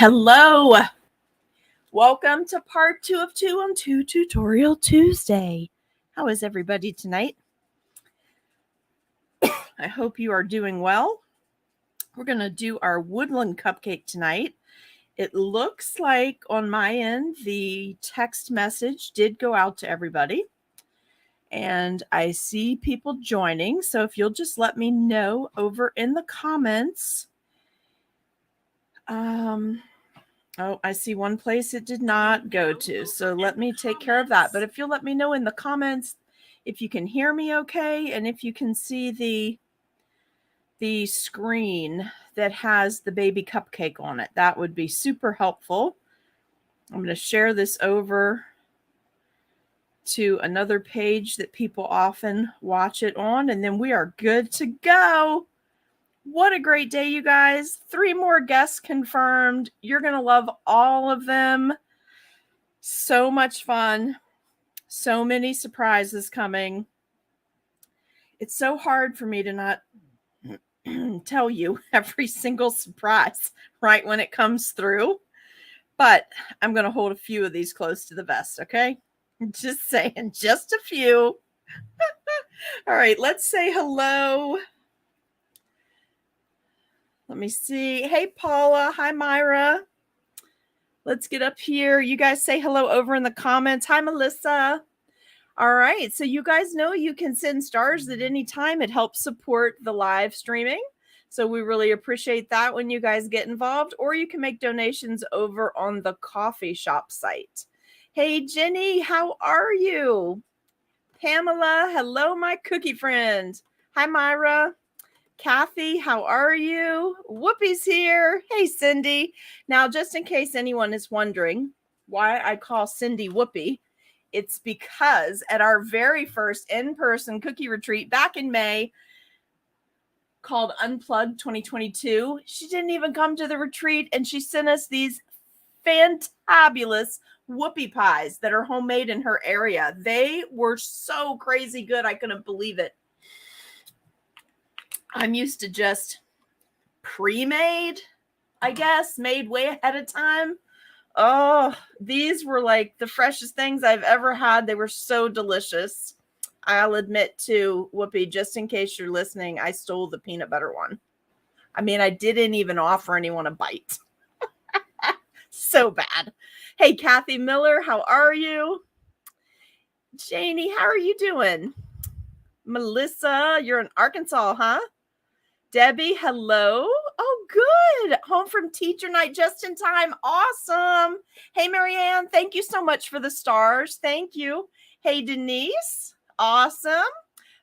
Hello. Welcome to part 2 of 2 on 2 Tutorial Tuesday. How is everybody tonight? I hope you are doing well. We're going to do our Woodland Cupcake tonight. It looks like on my end, the text message did go out to everybody. And I see people joining. So if you'll just let me know over in the comments. Oh, I see one place it did not go to. So let me take care of that. But if you'll let me know in the comments if you can hear me okay and if you can see the screen that has the baby cupcake on it, that would be super helpful. I'm going to share this over to another page that people often watch it on, and then we are good to go. What a great day, you guys. 3 more guests confirmed. You're going to love all of them. So much fun. So many surprises coming. It's so hard for me to not tell you every single surprise right when it comes through. But I'm going to hold a few of these close to the vest, okay? Just saying, just a few. All right, let's say hello. Let me see. Hey, Paula. Hi, Myra. Let's get up here. You guys say hello over in the comments. Hi, Melissa. All right. So you guys know you can send stars at any time. It helps support the live streaming. So we really appreciate that when you guys get involved. Or you can make donations over on the coffee shop site. Hey, Jenny. How are you? Pamela. Hello, my cookie friend. Hi, Myra. Kathy, how are you? Whoopi's here. Hey, Cindy. Now, just in case anyone is wondering why I call Cindy Whoopi, it's because at our very first in-person cookie retreat back in May called Unplugged 2022, she didn't even come to the retreat, and she sent us these fantabulous Whoopi pies that are homemade in her area. They were so crazy good. I couldn't believe it. I'm used to just pre-made, I guess, made way ahead of time. Oh, these were like the freshest things I've ever had. They were so delicious. I'll admit to Whoopi, just in case you're listening, I stole the peanut butter one. I mean, I didn't even offer anyone a bite. So bad. Hey, Kathy Miller, how are you? Janie, how are you doing? Melissa, you're in Arkansas, huh? Debbie, hello. Oh, good. Home from teacher night just in time. Awesome. Hey, Marianne, thank you so much for the stars. Thank you. Hey, Denise. Awesome.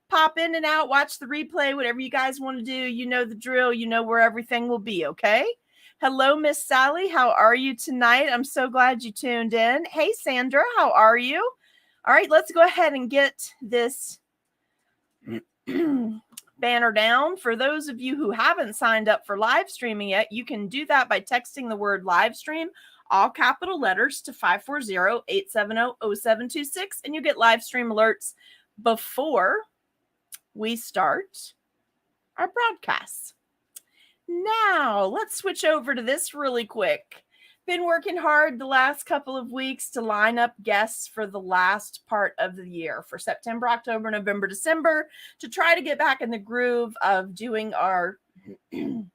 Pop in and out. Watch the replay. Whatever you guys want to do. You know the drill. You know where everything will be, okay? Hello, Miss Sally. How are you tonight? I'm so glad you tuned in. Hey, Sandra. How are you? All right, let's go ahead and get this banner down. For those of you who haven't signed up for live streaming yet, you can do that by texting the word live stream, all capital letters, to 540-870-0726, and you get live stream alerts before we start our broadcasts. Now, let's switch over to this really quick. Been working hard the last couple of weeks to line up guests for the last part of the year for September, October, November, December, to try to get back in the groove of doing our, you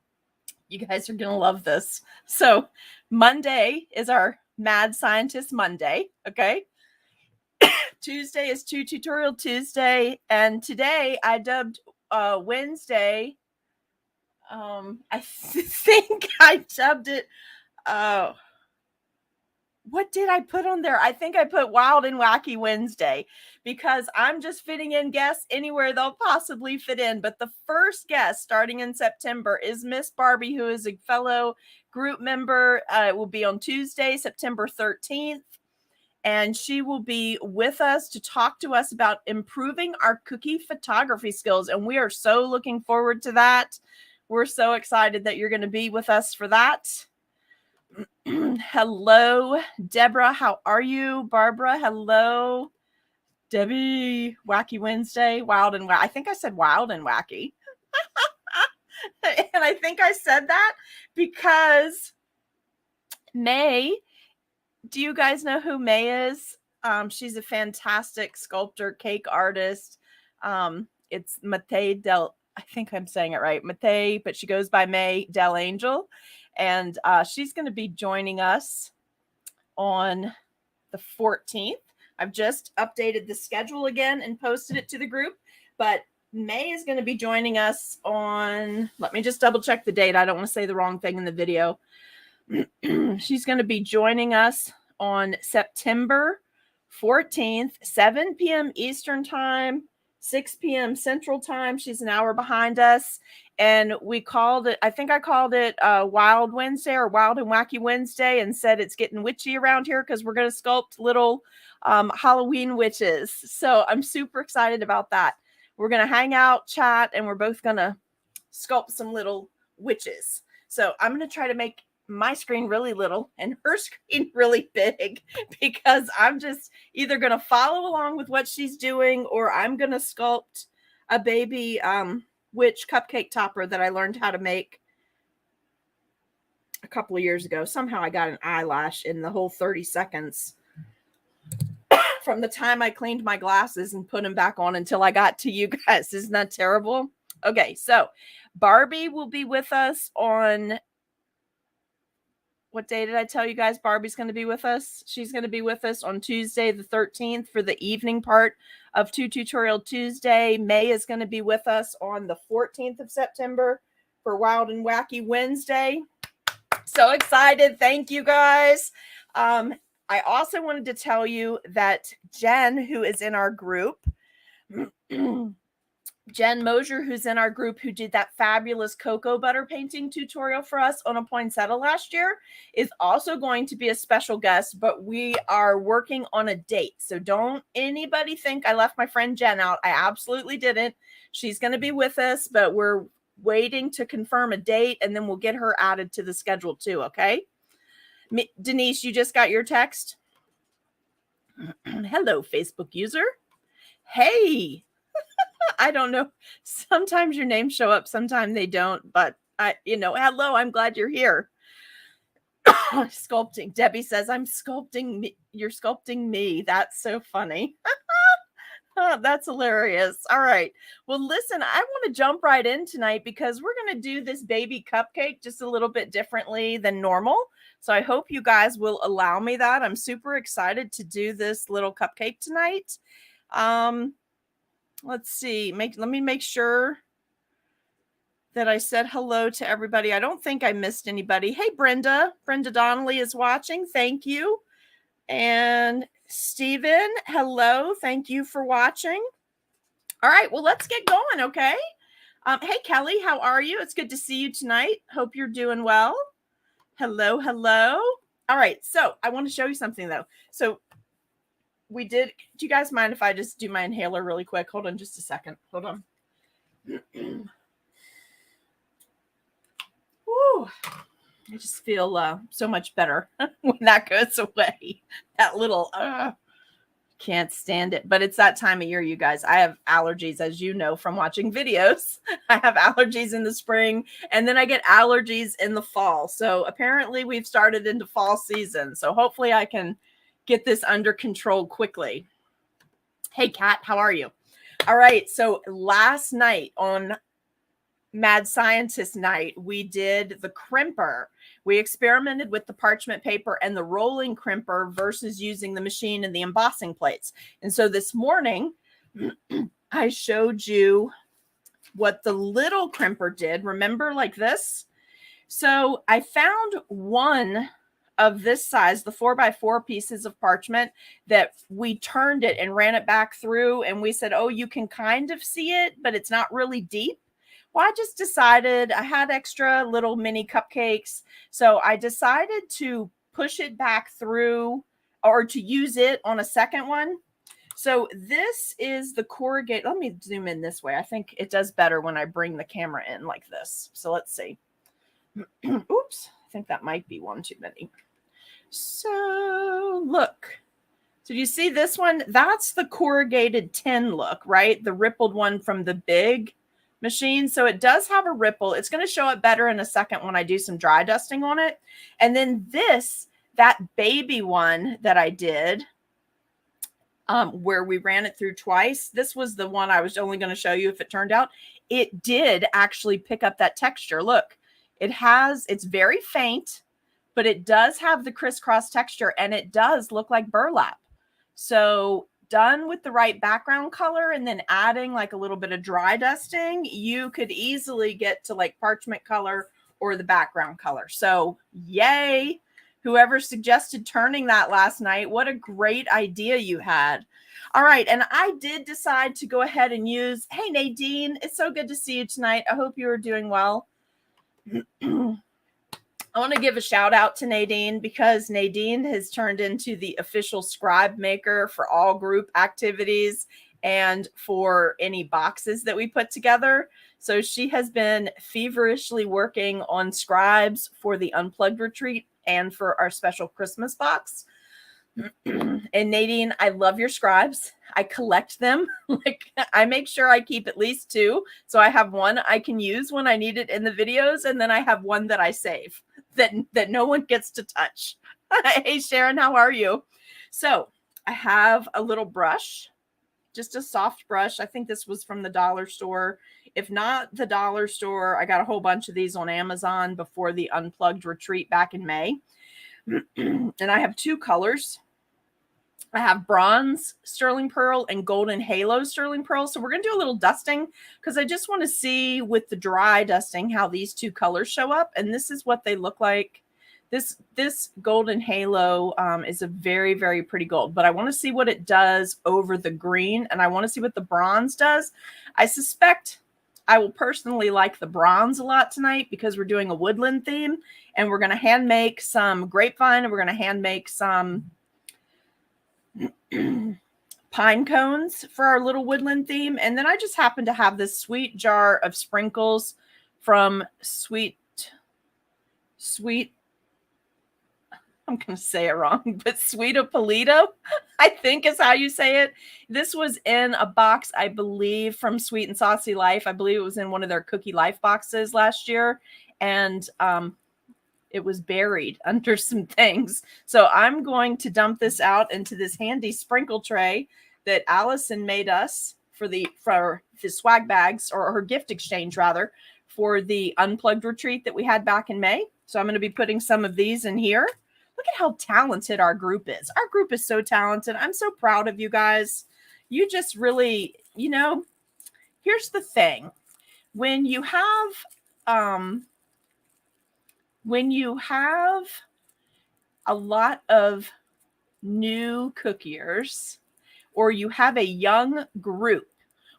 guys are going to love this. So Monday is our Mad Scientist Monday. Okay. Tuesday is 2 Tutorial Tuesday. And today I dubbed Wednesday. I think I dubbed it. What did I put on there? I think I put Wild and Wacky Wednesday because I'm just fitting in guests anywhere they'll possibly fit in. But the first guest starting in September is Miss Barbie, who is a fellow group member. It will be on Tuesday, September 13th. And she will be with us to talk to us about improving our cookie photography skills. And we are so looking forward to that. We're so excited that you're going to be with us for that. Hello, Deborah. How are you? Barbara, hello. Debbie, Wacky Wednesday, Wild and Wacky. I think I said Wild and Wacky. And I think I said that because May, do you guys know who May is? She's a fantastic sculptor, cake artist. It's Mate Del, I think I'm saying it right, Mate, but she goes by May Del Angel. And she's going to be joining us on the 14th. I've just updated the schedule again and posted it to the group, but May is going to be joining us on, let me just double check the date. I don't want to say the wrong thing in the video. She's going to be joining us on September 14th, 7 p.m. Eastern Time, 6 p.m. Central Time. She's an hour behind us. And we called it, I think I called it Wild Wednesday or Wild and Wacky Wednesday, and said it's getting witchy around here because we're going to sculpt little Halloween witches. So I'm super excited about that. We're going to hang out, chat, and we're both going to sculpt some little witches. So I'm going to try to make my screen really little and her screen really big, because I'm just either going to follow along with what she's doing, or I'm going to sculpt a baby witch cupcake topper that I learned how to make a couple of years ago. Somehow I got an eyelash in the whole 30 seconds from the time I cleaned my glasses and put them back on until I got to you guys. Isn't that terrible? Okay, so Barbie will be with us on, what day did I tell you guys Barbie's going to be with us? She's going to be with us on Tuesday the 13th for the evening part of Tutorial Tuesday. May is going to be with us on the 14th of September for Wild and Wacky Wednesday. So excited. Thank you guys. I also wanted to tell you that Jen, who is in our group, Jen Mosier, who's in our group, who did that fabulous cocoa butter painting tutorial for us on a poinsettia last year, is also going to be a special guest, but we are working on a date. So don't anybody think I left my friend Jen out. I absolutely didn't. She's going to be with us, but we're waiting to confirm a date, and then we'll get her added to the schedule too, okay? Denise, you just got your text? Hello, Facebook user. Hey. I don't know. Sometimes your names show up, sometimes they don't, but hello, I'm glad you're here. Sculpting. Debbie says, I'm sculpting me. You're sculpting me. That's so funny. Oh, that's hilarious. All right. Well, listen, I want to jump right in tonight because we're going to do this baby cupcake just a little bit differently than normal. So I hope you guys will allow me that. I'm super excited to do this little cupcake tonight. Let's see. Let me make sure that I said hello to everybody. I don't think I missed anybody. Hey, Brenda. Brenda Donnelly is watching. Thank you. And Stephen, hello. Thank you for watching. All right. Well, let's get going, okay? Hey, Kelly, how are you? It's good to see you tonight. Hope you're doing well. Hello, hello. All right. So I want to show you something, though. So do you guys mind if I just do my inhaler really quick? Hold on just a second. Hold on. Woo. I just feel so much better when that goes away. That little, can't stand it. But it's that time of year, you guys. I have allergies, as you know, from watching videos. I have allergies in the spring, and then I get allergies in the fall. So apparently we've started into fall season. So hopefully I can get this under control quickly. Hey, Kat, how are you? All right. So last night on Mad Scientist Night, we did the crimper. We experimented with the parchment paper and the rolling crimper versus using the machine and the embossing plates. And so this morning, I showed you what the little crimper did. Remember, like this? So I found one of this size, the 4x4 pieces of parchment, that we turned it and ran it back through. And we said, oh, you can kind of see it, but it's not really deep. Well, I just decided I had extra little mini cupcakes. So I decided to push it back through, or to use it on a second one. So this is the corrugated. Let me zoom in this way. I think it does better when I bring the camera in like this. So let's see. Oops. I think that might be one too many. So look. So do you see this one? That's the corrugated tin look, right? The rippled one from the big machine. So it does have a ripple. It's going to show up better in a second when I do some dry dusting on it. And then that baby one that I did, where we ran it through twice. This was the one I was only going to show you if it turned out. It did actually pick up that texture. Look, it's very faint, but it does have the crisscross texture, and it does look like burlap. So done with the right background color and then adding like a little bit of dry dusting, you could easily get to like parchment color or the background color. So yay, whoever suggested turning that last night, what a great idea you had. All right, and I did decide to go ahead and use, hey Nadine, it's so good to see you tonight. I hope you are doing well. I want to give a shout out to Nadine because Nadine has turned into the official scribe maker for all group activities and for any boxes that we put together. So she has been feverishly working on scribes for the Unplugged retreat and for our special Christmas box. And Nadine, I love your scribes. I collect them. Like, I make sure I keep at least 2. So I have one I can use when I need it in the videos. And then I have one that I save that no one gets to touch. Hey, Sharon, how are you? So I have a little brush, just a soft brush. I think this was from the dollar store. If not the dollar store, I got a whole bunch of these on Amazon before the Unplugged retreat back in May. And I have 2 colors. I have bronze sterling pearl and golden halo sterling pearl. So we're going to do a little dusting because I just want to see with the dry dusting how these 2 colors show up. And this is what they look like. This golden halo is a very, very pretty gold, but I want to see what it does over the green, and I want to see what the bronze does. I suspect I will personally like the bronze a lot tonight because we're doing a woodland theme, and we're going to hand make some grapevine, and we're going to hand make some pine cones for our little woodland theme. And then I just happen to have this sweet jar of sprinkles from sweet, I'm going to say it wrong, but Sweeta Polito, I think is how you say it. This was in a box, I believe, from Sweet and Saucy Life. I believe it was in one of their Cookie Life boxes last year. And it was buried under some things. So I'm going to dump this out into this handy sprinkle tray that Allison made us for the swag bags, or her gift exchange rather, for the Unplugged retreat that we had back in May. So I'm going to be putting some of these in here. Look at how talented our group is. Our group is so talented. I'm so proud of you guys. You just really, here's the thing. When you have a lot of new cookiers, or you have a young group,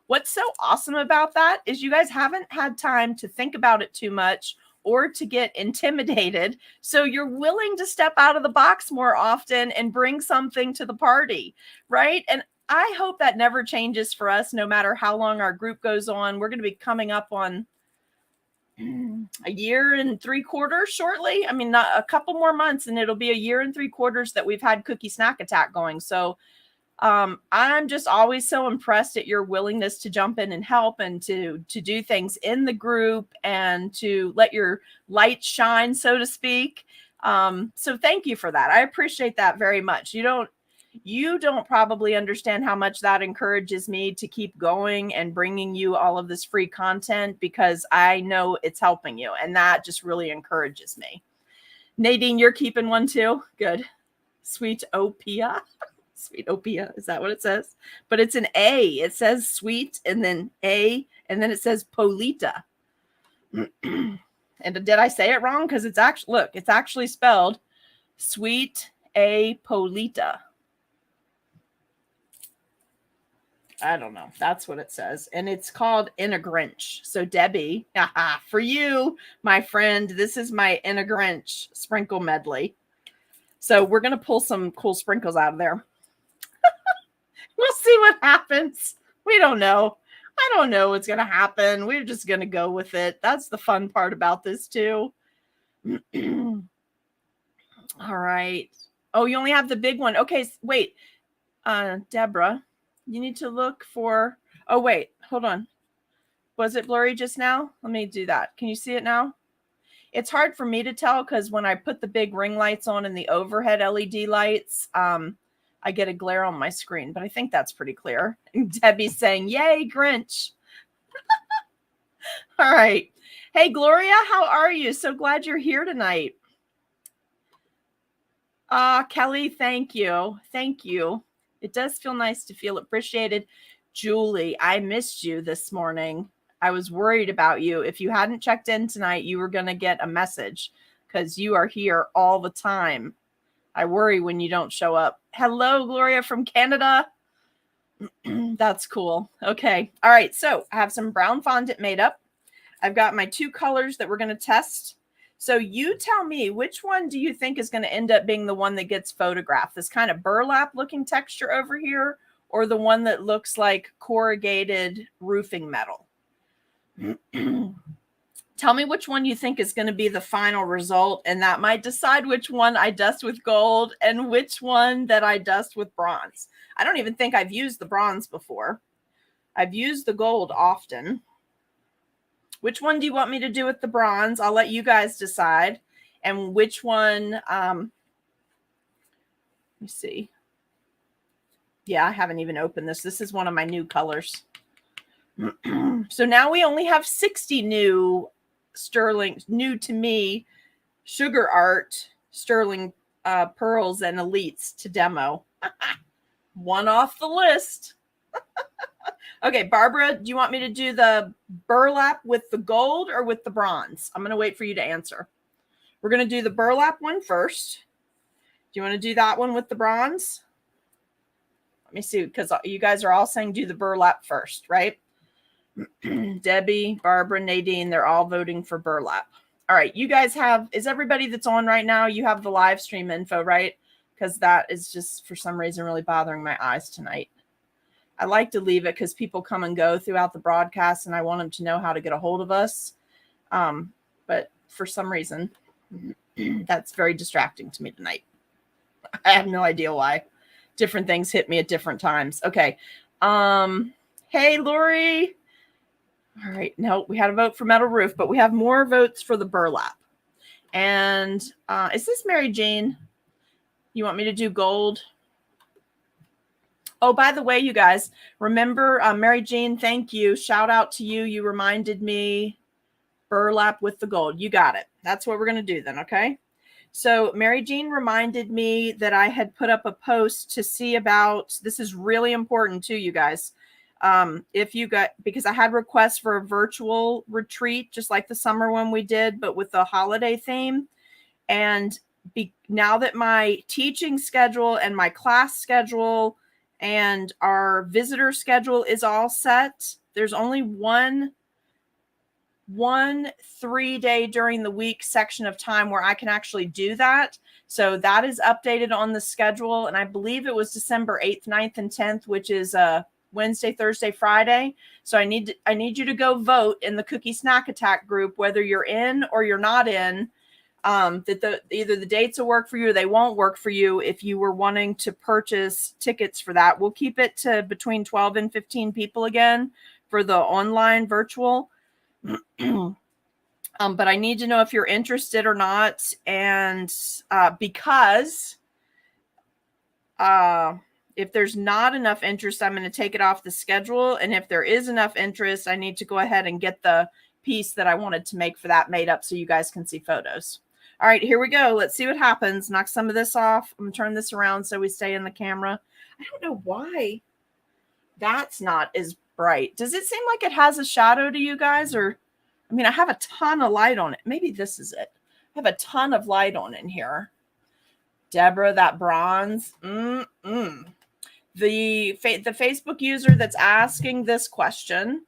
what's so awesome about that is you guys haven't had time to think about it too much or to get intimidated. So you're willing to step out of the box more often and bring something to the party, right? And I hope that never changes for us, no matter how long our group goes on. We're going to be coming up on a year and 3/4 shortly. I mean, not a couple more months, and it'll be a year and 3/4 that we've had Cookie Snack Attack going. So I'm just always so impressed at your willingness to jump in and help, and to do things in the group, and to let your light shine, so to speak. So thank you for that. I appreciate that very much. You don't probably understand how much that encourages me to keep going and bringing you all of this free content, because I know it's helping you, and that just really encourages me. Nadine, you're keeping one too? Good. Sweet Opia. Sweet Opia. Is that what it says? But it's an A. It says sweet and then A, and then it says Polita. And did I say it wrong? Because it's actually spelled Sweet A Polita. I don't know. That's what it says. And it's called In a Grinch. So Debbie, for you, my friend, this is my In a Grinch sprinkle medley. So we're going to pull some cool sprinkles out of there. We'll see what happens. We don't know. I don't know what's going to happen. We're just going to go with it. That's the fun part about this too. All right. Oh, you only have the big one. Okay, wait. Deborah, you need to look for... Oh, wait. Hold on. Was it blurry just now? Let me do that. Can you see it now? It's hard for me to tell because when I put the big ring lights on and the overhead LED lights, I get a glare on my screen, but I think that's pretty clear. And Debbie's saying, yay, Grinch. All right. Hey, Gloria, how are you? So glad you're here tonight. Kelly, thank you. Thank you. It does feel nice to feel appreciated. Julie, I missed you this morning. I was worried about you. If you hadn't checked in tonight, you were going to get a message because you are here all the time. I worry when you don't show up. Hello, Gloria from Canada. That's cool. Okay. All right. So I have some brown fondant made up. I've got my 2 colors that we're going to test. So you tell me, which one do you think is going to end up being the one that gets photographed? This kind of burlap looking texture over here, or the one that looks like corrugated roofing metal? Tell me which one you think is going to be the final result, and that might decide which one I dust with gold and which one that I dust with bronze. I don't even think I've used the bronze before. I've used the gold often. Which one do you want me to do with the bronze? I'll let you guys decide. And which one, let me see. Yeah, I haven't even opened this. This is one of my new colors. So now we only have 60 new sterling, new to me, sugar art, sterling pearls and elites to demo. One off the list. Okay, Barbara, do you want me to do the burlap with the gold or with the bronze? I'm going to wait for you to answer. We're going to do the burlap one first. Do you want to do that one with the bronze? Let me see, because you guys are all saying do the burlap first, right? Debbie, Barbara, Nadine, they're all voting for burlap. All right, you guys have, is everybody that's on right now, you have the live stream info, right? Because that is just, for some reason, really bothering my eyes tonight. I like to leave it because people come and go throughout the broadcast and I want them to know how to get a hold of us. But for some reason, that's very distracting to me tonight. I have no idea why. Different things hit me at different times. Okay. Hey, Lori. All right. No, we had a vote for metal roof, but we have more votes for the burlap. And is this Mary Jane? You want me to do gold? Oh, by the way, you guys, remember, Mary Jean, thank you. Shout out to you. You reminded me. Burlap with the gold. You got it. That's what we're going to do then, okay? So Mary Jean reminded me that I had put up a post to see about, this is really important to you guys. If you got, because I had requests for a virtual retreat, just like the summer one we did, but with the holiday theme. And now that my teaching schedule and my class schedule and our visitor schedule is all set, there's only one 3-day during the week section of time where I can actually do that. So that is updated on the schedule. And I believe it was December 8th, 9th, and 10th, which is Wednesday, Thursday, Friday. So I need you to go vote in the Cookie Snack Attack group, whether you're in or you're not in. That either the dates will work for you or they won't work for you if you were wanting to purchase tickets for that. We'll keep it to between 12 and 15 people again for the online virtual. But I need to know if you're interested or not. And because if there's not enough interest, I'm going to take it off the schedule. And if there is enough interest, I need to go ahead and get the piece that I wanted to make for that made up so you guys can see photos. All right, here we go. Let's see what happens. Knock some of this off. I'm going to turn this around so we stay in the camera. I don't know why that's not as bright. Does it seem like it has a shadow to you guys? Or, I mean, I have a ton of light on it. Maybe this is it. I have a ton of light on in here. Deborah, that bronze. The Facebook user that's asking this question,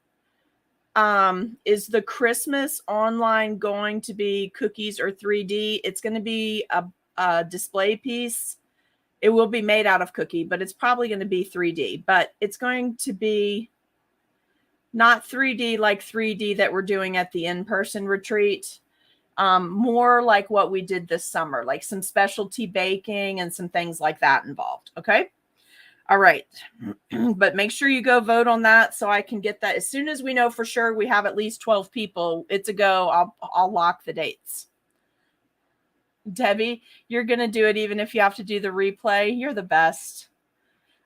is the Christmas online going to be cookies or 3D? It's going to be a display piece. It will be made out of cookie, but it's probably going to be 3D. But it's going to be not 3D like 3D that we're doing at the in-person retreat. More like what we did this summer, like some specialty baking and some things like that involved. Okay. All right. But make sure you go vote on that so I can get that. As soon as we know for sure we have at least 12 people, it's a go. I'll lock the dates. Debbie, you're going to do it even if you have to do the replay. You're the best.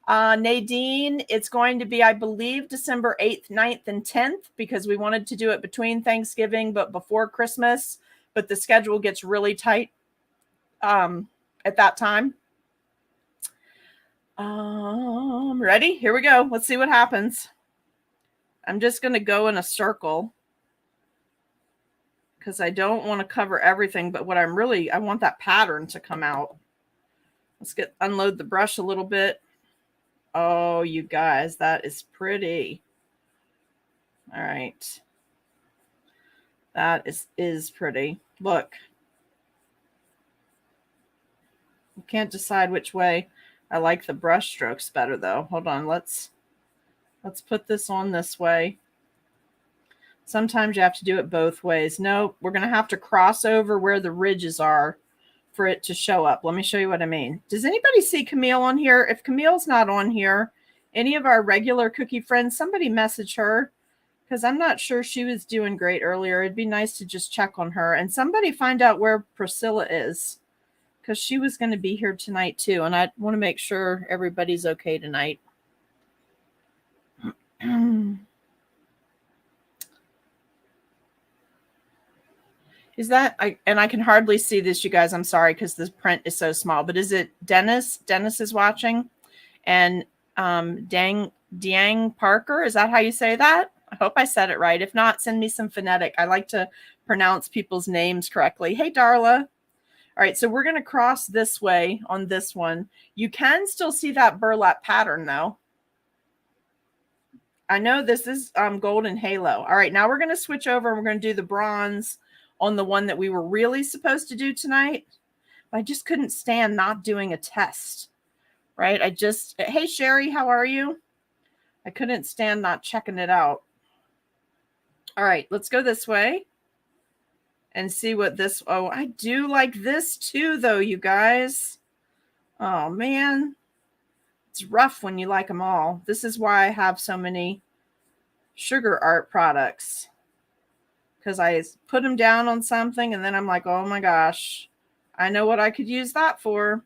Nadine, it's going to be, I believe, December 8th, 9th, and 10th because we wanted to do it between Thanksgiving but before Christmas. But the schedule gets really tight at that time. Ready? Here we go. Let's see what happens. I'm just going to go in a circle because I don't want to cover everything, but what I want that pattern to come out. Let's unload the brush a little bit. Oh, you guys, that is pretty. All right. That is pretty. Look. You can't decide which way. I like the brush strokes better though. Hold on. Let's put this on this way. Sometimes you have to do it both ways. No, we're going to have to cross over where the ridges are for it to show up. Let me show you what I mean. Does anybody see Camille on here? If Camille's not on here, any of our regular cookie friends, somebody message her because I'm not sure she was doing great earlier. It'd be nice to just check on her. And somebody find out where Priscilla is because she was going to be here tonight too. And I want to make sure everybody's okay tonight. Is that, and I can hardly see this, you guys. I'm sorry because the print is so small. But is it Dennis? Dennis is watching. And Diang Parker, is that how you say that? I hope I said it right. If not, send me some phonetic. I like to pronounce people's names correctly. Hey, Darla. All right, so we're going to cross this way on this one. You can still see that burlap pattern, though. I know this is Golden Halo. All right, now we're going to switch over and we're going to do the bronze on the one that we were really supposed to do tonight. I just couldn't stand not doing a test, right? Hey, Sherry, how are you? I couldn't stand not checking it out. All right, let's go this way and see what this, oh, I do like this too, though, you guys. Oh, man. It's rough when you like them all. This is why I have so many sugar art products. Because I put them down on something and then I'm like, oh my gosh, I know what I could use that for.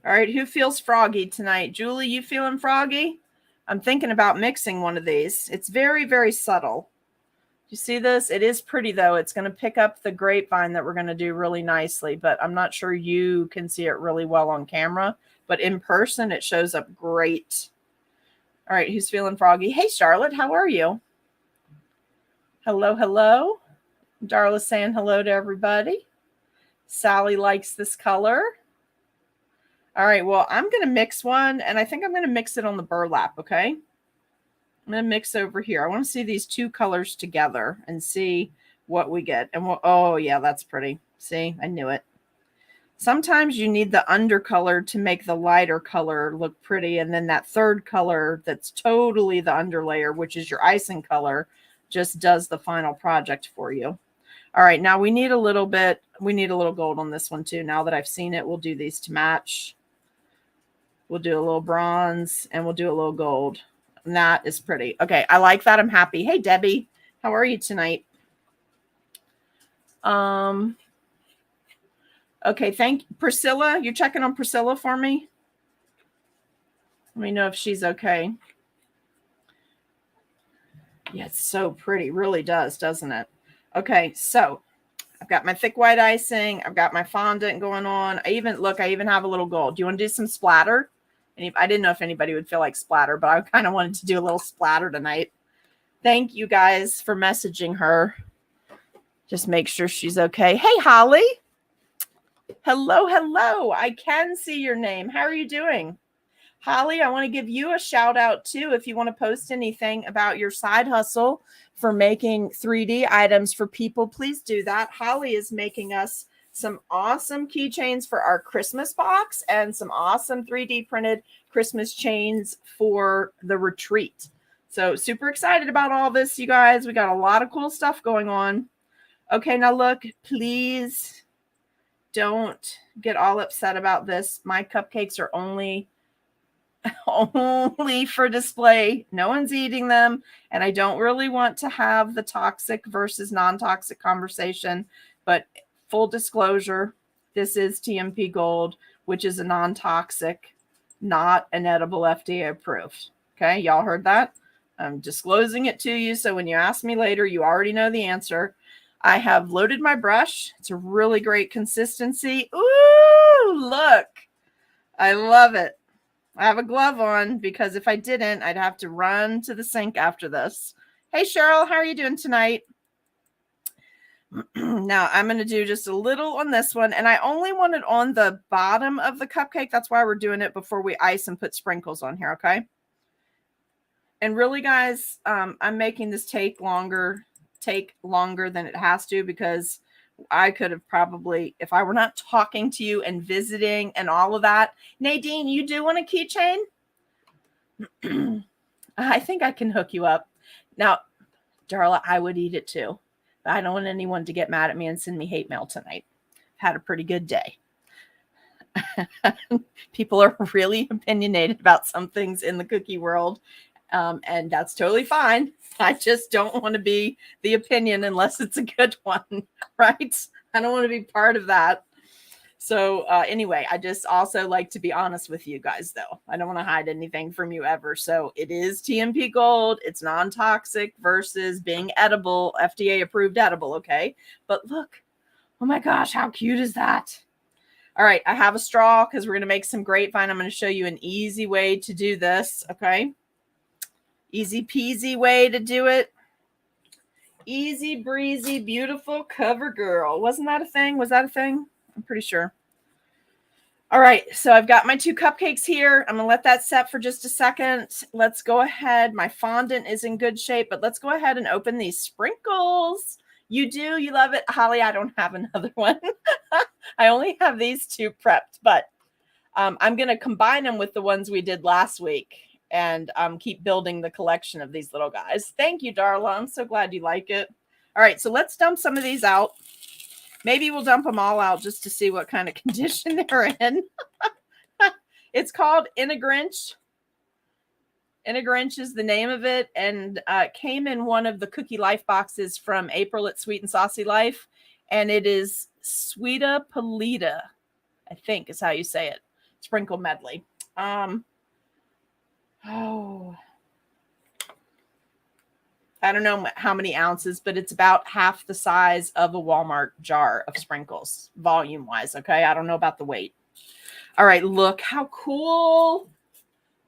All right, who feels froggy tonight? Julie, you feeling froggy? I'm thinking about mixing one of these. It's very, very subtle. You see this? It is pretty though. It's going to pick up the grapevine that we're going to do really nicely, but I'm not sure you can see it really well on camera, but in person it shows up great. All right, who's feeling froggy? Hey, Charlotte, how are you? Hello, hello. Darla's saying hello to everybody. Sally likes this color. All right, well, I'm going to mix one, and I think I'm going to mix it on the burlap, okay? I'm going to mix over here. I want to see these two colors together and see what we get. And oh, yeah, that's pretty. See, I knew it. Sometimes you need the undercolor to make the lighter color look pretty. And then that third color that's totally the underlayer, which is your icing color, just does the final project for you. All right, now we need a little gold on this one too. Now that I've seen it, we'll do these to match. We'll do a little bronze and we'll do a little gold. And that is pretty. Okay, I like that. I'm happy. Hey, Debbie, how are you tonight? Okay, thank you. Priscilla, you're checking on Priscilla for me? Let me know if she's okay. Yeah, it's so pretty. Really does, doesn't it? Okay, so I've got my thick white icing. I've got my fondant going on. I even have a little gold. Do you want to do some splatter? And I didn't know if anybody would feel like splatter, but I kind of wanted to do a little splatter tonight. Thank you guys for messaging her. Just make sure she's okay. Hey, Holly. Hello, hello. I can see your name. How are you doing? Holly, I want to give you a shout out too. If you want to post anything about your side hustle for making 3D items for people, please do that. Holly is making us some awesome keychains for our Christmas box and some awesome 3D printed Christmas chains for the retreat. So super excited about all this, you guys. We got a lot of cool stuff going on. Okay, now look, please don't get all upset about this. My cupcakes are only for display. No one's eating them. And I don't really want to have the toxic versus non-toxic conversation. But full disclosure, this is TMP Gold, which is a non-toxic, not an edible, FDA approved. Okay, y'all heard that? I'm disclosing it to you. So when you ask me later, you already know the answer. I have loaded my brush. It's a really great consistency. Ooh, look. I love it. I have a glove on because if I didn't, I'd have to run to the sink after this. Hey, Cheryl, how are you doing tonight? Now, I'm going to do just a little on this one, and I only want it on the bottom of the cupcake. That's why we're doing it before we ice and put sprinkles on here, okay? And really, guys, I'm making this take longer than it has to because I could have probably, if I were not talking to you and visiting and all of that. Nadine, you do want a keychain? I think I can hook you up. Now, Darla, I would eat it too. But I don't want anyone to get mad at me and send me hate mail tonight. Had a pretty good day. People are really opinionated about some things in the cookie world. And that's totally fine. I just don't want to be the opinion unless it's a good one, right? I don't want to be part of that. So anyway, I just also like to be honest with you guys, though. I don't want to hide anything from you ever. So it is TMP Gold. It's non-toxic versus being edible, FDA approved edible, okay? But look, oh my gosh, how cute is that? All right, I have a straw because we're going to make some grapevine. I'm going to show you an easy way to do this, okay? Easy peasy way to do it. Easy breezy, beautiful cover girl. Wasn't that a thing? Was that a thing? I'm pretty sure. All right, so I've got my 2 cupcakes here. I'm going to let that set for just a second. Let's go ahead. My fondant is in good shape, but let's go ahead and open these sprinkles. You do? You love it? Holly, I don't have another one. I only have these 2 prepped, but I'm going to combine them with the ones we did last week and keep building the collection of these little guys. Thank you, Darla. I'm so glad you like it. All right, so let's dump some of these out. Maybe we'll dump them all out just to see what kind of condition they're in. It's called In a Grinch. In a Grinch is the name of it, and it came in one of the Cookie Life boxes from April at Sweet and Saucy Life, and it is Sweeta Polita, I think is how you say it. Sprinkle medley. I don't know how many ounces, but it's about half the size of a Walmart jar of sprinkles, volume-wise, okay? I don't know about the weight. All right, look how cool.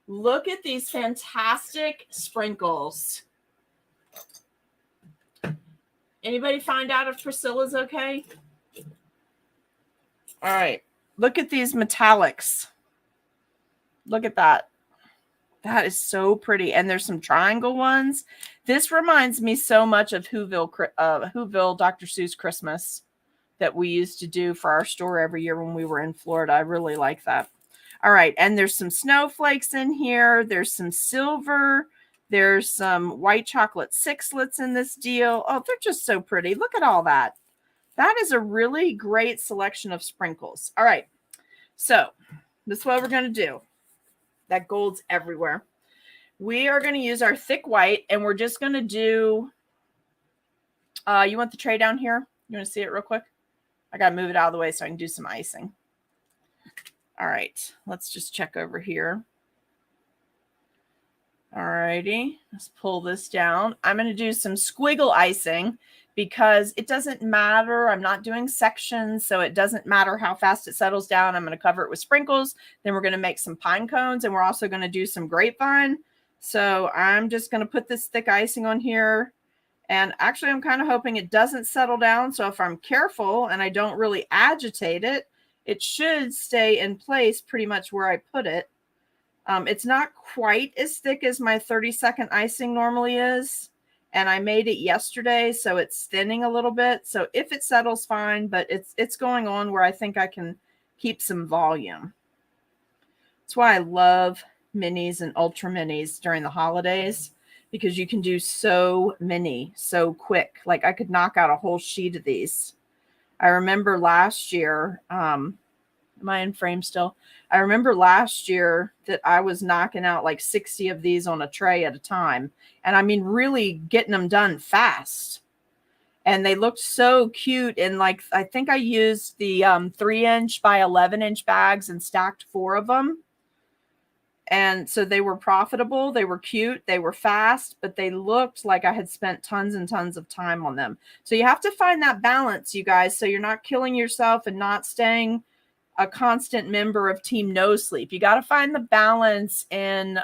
Look at these fantastic sprinkles. Anybody find out if Priscilla's okay? All right, look at these metallics. Look at that. That is so pretty. And there's some triangle ones. This reminds me so much of Whoville Dr. Seuss Christmas that we used to do for our store every year when we were in Florida. I really like that. All right. And there's some snowflakes in here. There's some silver. There's some white chocolate sixlets in this deal. Oh, they're just so pretty. Look at all that. That is a really great selection of sprinkles. All right. So this is what we're going to do. That gold's everywhere. We are going to use our thick white, and we're just going to do, you want the tray down here? You want to see it real quick? I got to move it out of the way so I can do some icing. All right, let's just check over here. All righty, let's pull this down. I'm going to do some squiggle icing because it doesn't matter. I'm not doing sections, so it doesn't matter how fast it settles down. I'm going to cover it with sprinkles. Then we're going to make some pine cones, and we're also going to do some grapevine. So I'm just going to put this thick icing on here. And actually, I'm kind of hoping it doesn't settle down. So if I'm careful and I don't really agitate it, it should stay in place pretty much where I put it. It's not quite as thick as my 30-second icing normally is. And I made it yesterday, so it's thinning a little bit. So if it settles, fine, but it's going on where I think I can keep some volume. That's why I love minis and ultra minis during the holidays, because you can do so many so quick. Like I could knock out a whole sheet of these. I remember last year, Am I in frame still? I remember last year that I was knocking out like 60 of these on a tray at a time. And I mean, really getting them done fast. And they looked so cute. And like, I think I used the 3-inch by 11-inch bags and stacked 4 of them. And so they were profitable. They were cute. They were fast, but they looked like I had spent tons and tons of time on them. So you have to find that balance, you guys, so you're not killing yourself and not staying a constant member of Team No Sleep. You got to find the balance in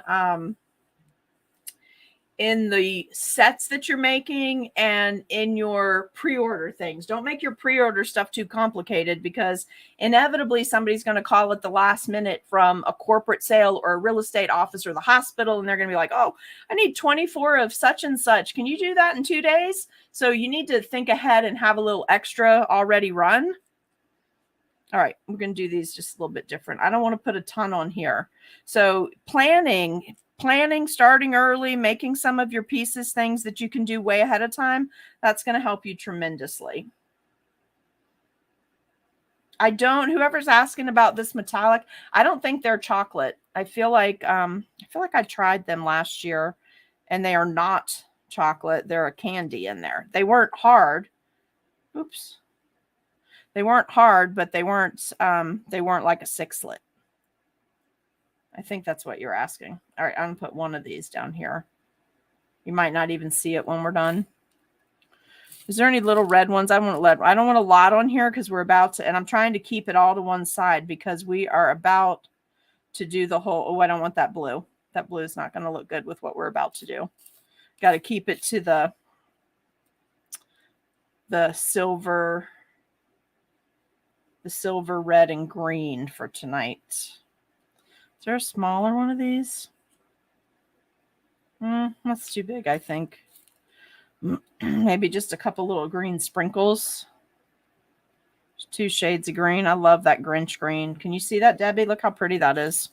the sets that you're making and in your pre-order things. Don't make your pre-order stuff too complicated, because inevitably somebody's going to call at the last minute from a corporate sale or a real estate office or the hospital, and they're going to be like, oh, I need 24 of such and such. Can you do that in 2 days? So you need to think ahead and have a little extra already run. All right, we're going to do these just a little bit different. I don't want to put a ton on here. So planning, starting early, making some of your pieces things that you can do way ahead of time, that's going to help you tremendously. Whoever's asking about this metallic, I don't think they're chocolate. I feel like I tried them last year and they are not chocolate. They're a candy in there. They weren't hard. Oops. They weren't hard, but they weren't like a 6-lit. I think that's what you're asking. All right, I'm going to put one of these down here. You might not even see it when we're done. Is there any little red ones? I don't want a lot on here because we're about to, and I'm trying to keep it all to one side because we are about to do the whole, oh, I don't want that blue. That blue is not going to look good with what we're about to do. Got to keep it to the silver, red, and green for tonight. Is there a smaller one of these? That's too big, I think. Maybe just a couple little green sprinkles. 2 shades of green. I love that Grinch green. Can you see that, Debbie? Look how pretty that is.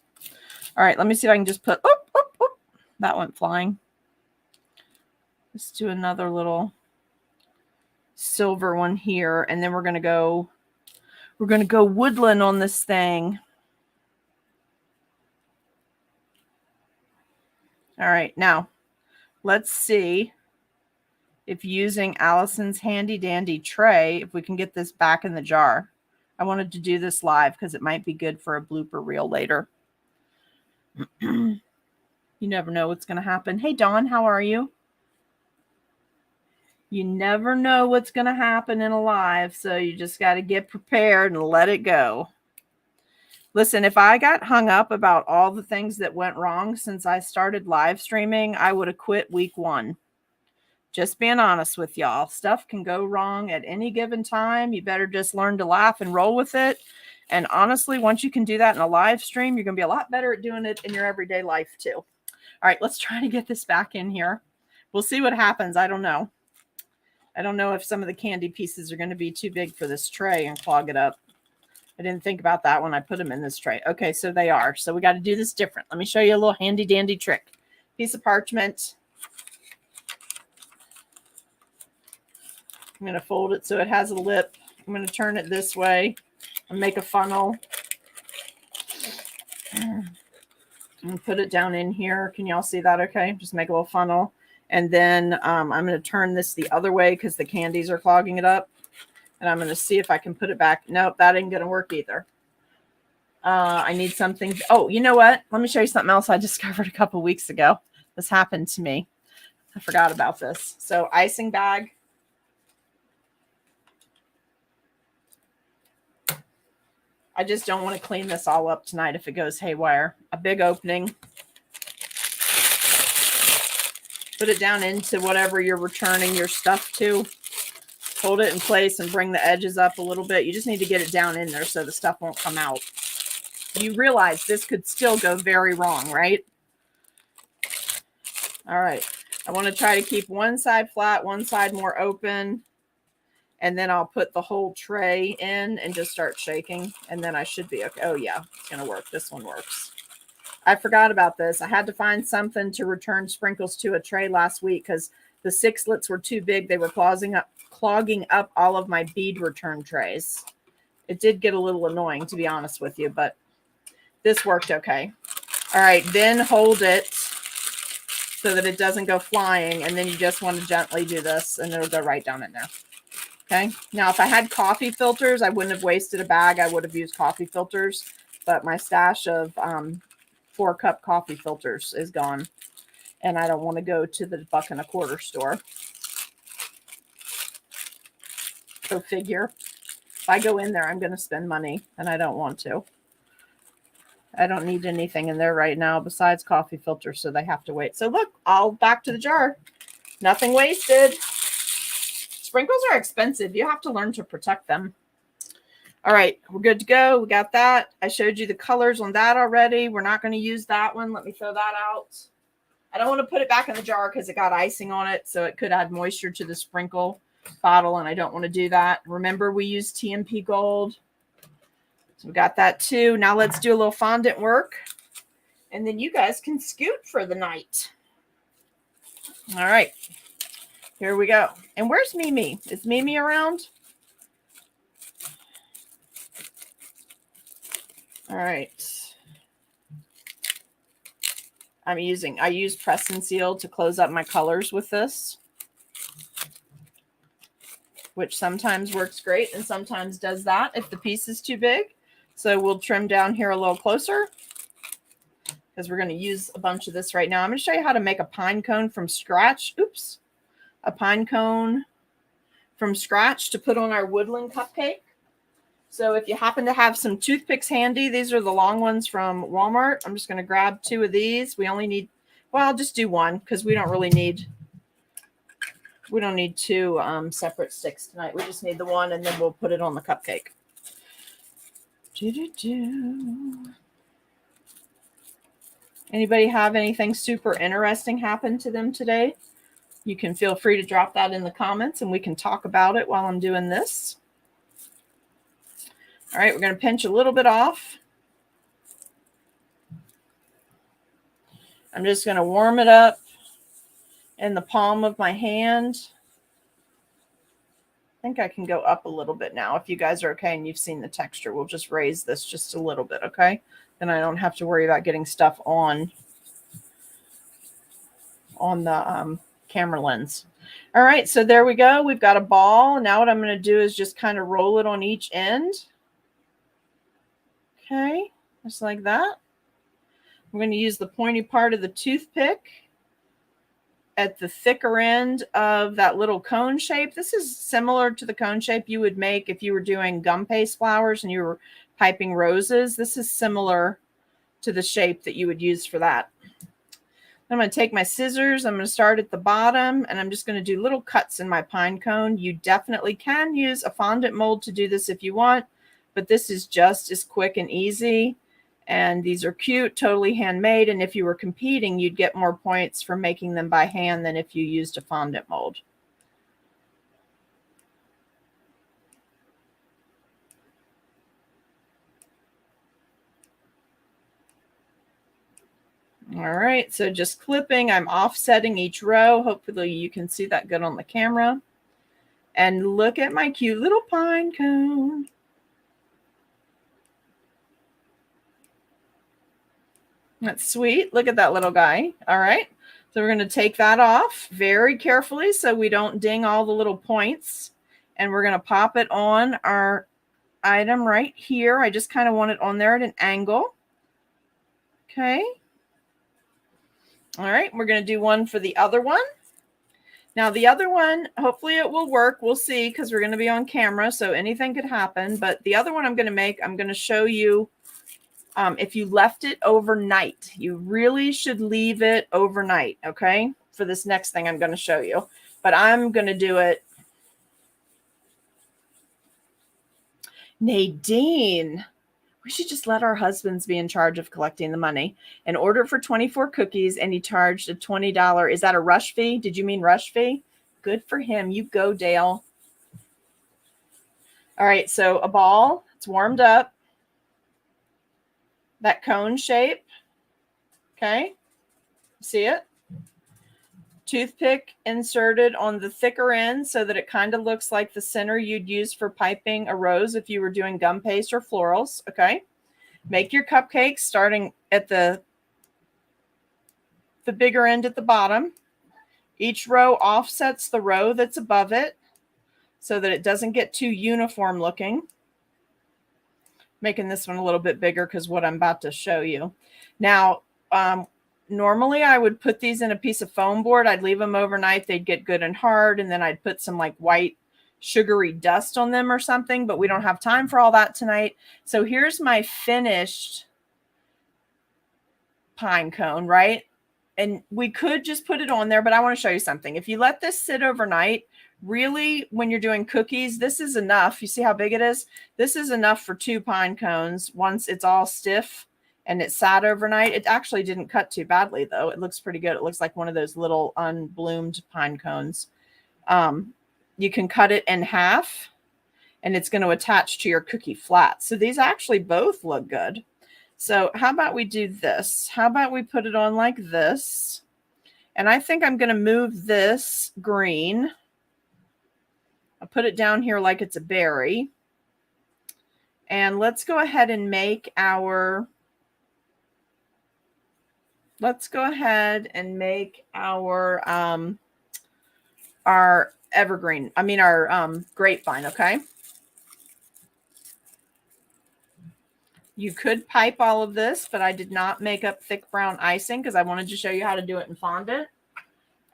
All right, let me see if I can just put, that went flying. Let's do another little silver one here, and then we're going to go woodland on this thing. All right, now let's see if using Allison's handy dandy tray, if we can get this back in the jar. I wanted to do this live because it might be good for a blooper reel later. You never know what's going to happen. Hey, Dawn, how are you? You never know what's going to happen in a live, so you just got to get prepared and let it go. Listen, if I got hung up about all the things that went wrong since I started live streaming, I would have quit week 1. Just being honest with y'all. Stuff can go wrong at any given time. You better just learn to laugh and roll with it. And honestly, once you can do that in a live stream, you're going to be a lot better at doing it in your everyday life too. All right, let's try to get this back in here. We'll see what happens. I don't know. I don't know if some of the candy pieces are going to be too big for this tray and clog it up. I didn't think about that when I put them in this tray. Okay, so they are. So we got to do this different. Let me show you a little handy dandy trick. Piece of parchment. I'm going to fold it so it has a lip. I'm going to turn it this way and make a funnel. I'm going to put it down in here. Can y'all see that okay? Just make a little funnel. And then I'm going to turn this the other way because the candies are clogging it up. And I'm going to see if I can put it back. Nope, that ain't going to work either. I need something. Oh, you know what? Let me show you something else I discovered a couple weeks ago. This happened to me. I forgot about this. So icing bag. I just don't want to clean this all up tonight if it goes haywire. A big opening. Put it down into whatever you're returning your stuff to. Hold it in place and bring the edges up a little bit. You just need to get it down in there so the stuff won't come out. You realize this could still go very wrong, right? All right. I want to try to keep one side flat, one side more open. And then I'll put the whole tray in and just start shaking. And then I should be okay. Oh, yeah. It's going to work. This one works. I forgot about this. I had to find something to return sprinkles to a tray last week because the 6-lits were too big. They were clogging up all of my bead return trays. It did get a little annoying, to be honest with you, but this worked okay. All right, then hold it so that it doesn't go flying, and then you just want to gently do this, and it'll go right down in there. Okay, now if I had coffee filters, I wouldn't have wasted a bag. I would have used coffee filters, but my stash of 4-cup coffee filters is gone, and I don't want to go to the $1.25 store. Go figure. If I go in there, I'm going to spend money, and I don't want to. I don't need anything in there right now besides coffee filters, so they have to wait. So look, all back to the jar. Nothing wasted. Sprinkles are expensive. You have to learn to protect them. All right, we're good to go. We got that. I showed you the colors on that already. We're not going to use that one. Let me throw that out. I don't want to put it back in the jar because it got icing on it, so it could add moisture to the sprinkle bottle, and I don't want to do that. Remember, we use TMP Gold. So we got that too. Now let's do a little fondant work, and then you guys can scoot for the night. All right, here we go. And where's Mimi? Is Mimi around? All right. I use press and seal to close up my colors with this, which sometimes works great and sometimes does that if the piece is too big. So we'll trim down here a little closer because we're going to use a bunch of this right now. I'm going to show you how to make a pine cone from scratch. Oops. A pine cone from scratch to put on our Woodland cupcake. So if you happen to have some toothpicks handy, these are the long ones from Walmart. I'm just going to grab 2 of these. We only need, well, I'll just do 1 because we don't need 2 separate sticks tonight. We just need the 1, and then we'll put it on the cupcake. Anybody have anything super interesting happen to them today? You can feel free to drop that in the comments, and we can talk about it while I'm doing this. All right, we're going to pinch a little bit off. I'm just going to warm it up in the palm of my hand. I think I can go up a little bit now. If you guys are okay and you've seen the texture, we'll just raise this just a little bit, okay? Then I don't have to worry about getting stuff on the camera lens. All right, so there we go. We've got a ball. Now what I'm going to do is just kind of roll it on each end. Okay, just like that. I'm going to use the pointy part of the toothpick at the thicker end of that little cone shape. This is similar to the cone shape you would make if you were doing gum paste flowers and you were piping roses. This is similar to the shape that you would use for that. I'm going to take my scissors. I'm going to start at the bottom, and I'm just going to do little cuts in my pine cone. You definitely can use a fondant mold to do this if you want, but this is just as quick and easy. And these are cute, totally handmade. And if you were competing, you'd get more points for making them by hand than if you used a fondant mold. All right, so just clipping, I'm offsetting each row. Hopefully you can see that good on the camera. And look at my cute little pine cone. That's sweet. Look at that little guy. All right. So we're going to take that off very carefully so we don't ding all the little points. And we're going to pop it on our item right here. I just kind of want it on there at an angle. Okay. All right. We're going to do one for the other one. Now the other one, hopefully it will work. We'll see because we're going to be on camera, so anything could happen. But the other one I'm going to make, I'm going to show you if you left it overnight. You really should leave it overnight, okay, for this next thing I'm going to show you. But I'm going to do it. Nadine, we should just let our husbands be in charge of collecting the money. And order for 24 cookies, and he charged a $20. Is that a rush fee? Did you mean rush fee? Good for him. You go, Dale. All right, so a ball. It's warmed up. That cone shape. Okay. See it? Toothpick inserted on the thicker end so that it kind of looks like the center you'd use for piping a rose if you were doing gum paste or florals. Okay. Make your cupcakes starting at the bigger end at the bottom. Each row offsets the row that's above it so that it doesn't get too uniform looking. Making this one a little bit bigger because what I'm about to show you. Now, normally I would put these in a piece of foam board. I'd leave them overnight. They'd get good and hard. And then I'd put some like white sugary dust on them or something, but we don't have time for all that tonight. So here's my finished pine cone, right? And we could just put it on there, but I want to show you something. If you let this sit overnight, really, when you're doing cookies, this is enough. You see how big it is? This is enough for 2 pine cones once it's all stiff and it sat overnight. It actually didn't cut too badly, though. It looks pretty good. It looks like one of those little unbloomed pine cones. You can cut it in half, and it's going to attach to your cookie flat. So these actually both look good. So how about we do this? How about we put it on like this? And I think I'm going to move this green. I'll put it down here like it's a berry. And let's go ahead and make our evergreen. I mean our grapevine, okay? You could pipe all of this, but I did not make up thick brown icing because I wanted to show you how to do it in fondant.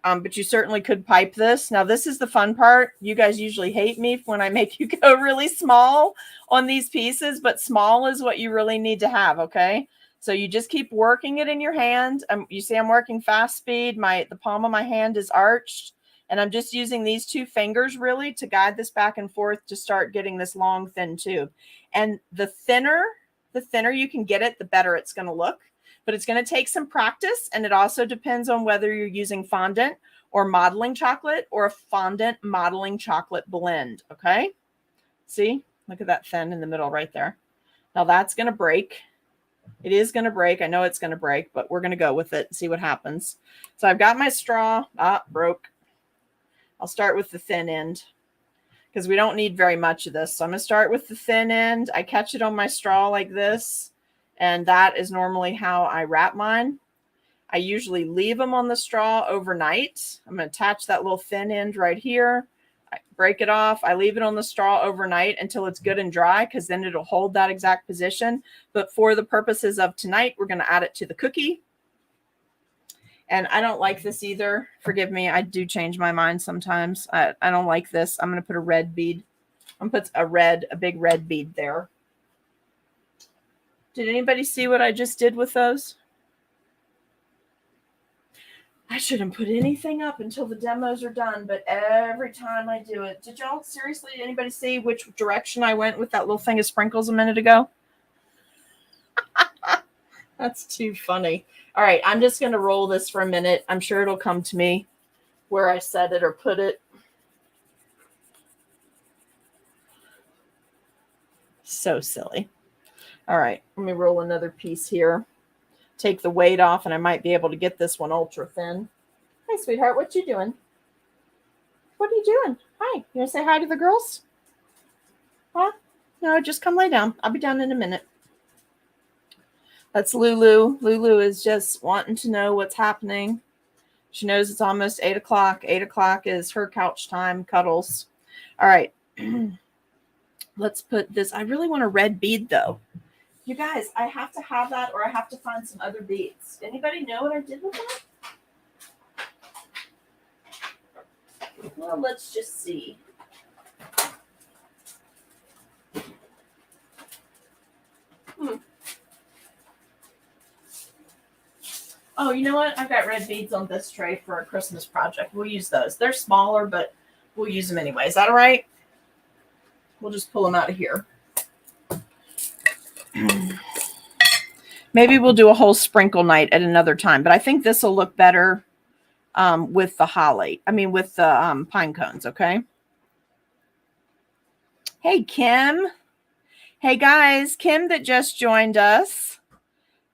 But you certainly could pipe this. Now, this is the fun part. You guys usually hate me when I make you go really small on these pieces, but small is what you really need to have, okay? So you just keep working it in your hand. You see I'm working fast speed. The palm of my hand is arched, and I'm just using these 2 fingers really to guide this back and forth to start getting this long, thin tube. And the thinner you can get it, the better it's going to look. But it's going to take some practice, and it also depends on whether you're using fondant or modeling chocolate or a fondant modeling chocolate blend, okay? See? Look at that thin in the middle right there. Now that's going to break. It is going to break. I know it's going to break, but we're going to go with it and see what happens. So I've got my straw. Broke. I'll start with the thin end because we don't need very much of this. So I'm going to start with the thin end. I catch it on my straw like this. And that is normally how I wrap mine. I usually leave them on the straw overnight. I'm going to attach that little thin end right here. I break it off. I leave it on the straw overnight until it's good and dry because then it'll hold that exact position. But for the purposes of tonight, we're going to add it to the cookie. And I don't like this either. Forgive me. I do change my mind sometimes. I don't like this. I'm going to put a red bead. I'm going to put a big red bead there. Did anybody see what I just did with those? I shouldn't put anything up until the demos are done, but every time I do it. Did y'all seriously, anybody see which direction I went with that little thing of sprinkles a minute ago? That's too funny. All right, I'm just going to roll this for a minute. I'm sure it'll come to me where I set it or put it. So silly. All right, let me roll another piece here. Take the weight off, and I might be able to get this one ultra thin. Hi, sweetheart. What you doing? What are you doing? Hi. You want to say hi to the girls? Huh? No, just come lay down. I'll be down in a minute. That's Lulu. Lulu is just wanting to know what's happening. She knows it's almost 8 o'clock. 8 o'clock is her couch time, cuddles. All right. Let's put this. I really want a red bead, though. You guys, I have to have that or I have to find some other beads. Anybody know what I did with that? Well, let's just see. Oh, you know what? I've got red beads on this tray for a Christmas project. We'll use those. They're smaller, but we'll use them anyway. Is that all right? We'll just pull them out of here. Maybe we'll do a whole sprinkle night at another time, but I think this will look better with the holly. I mean, with the pine cones, okay? Hey, Kim. Hey, guys. Kim that just joined us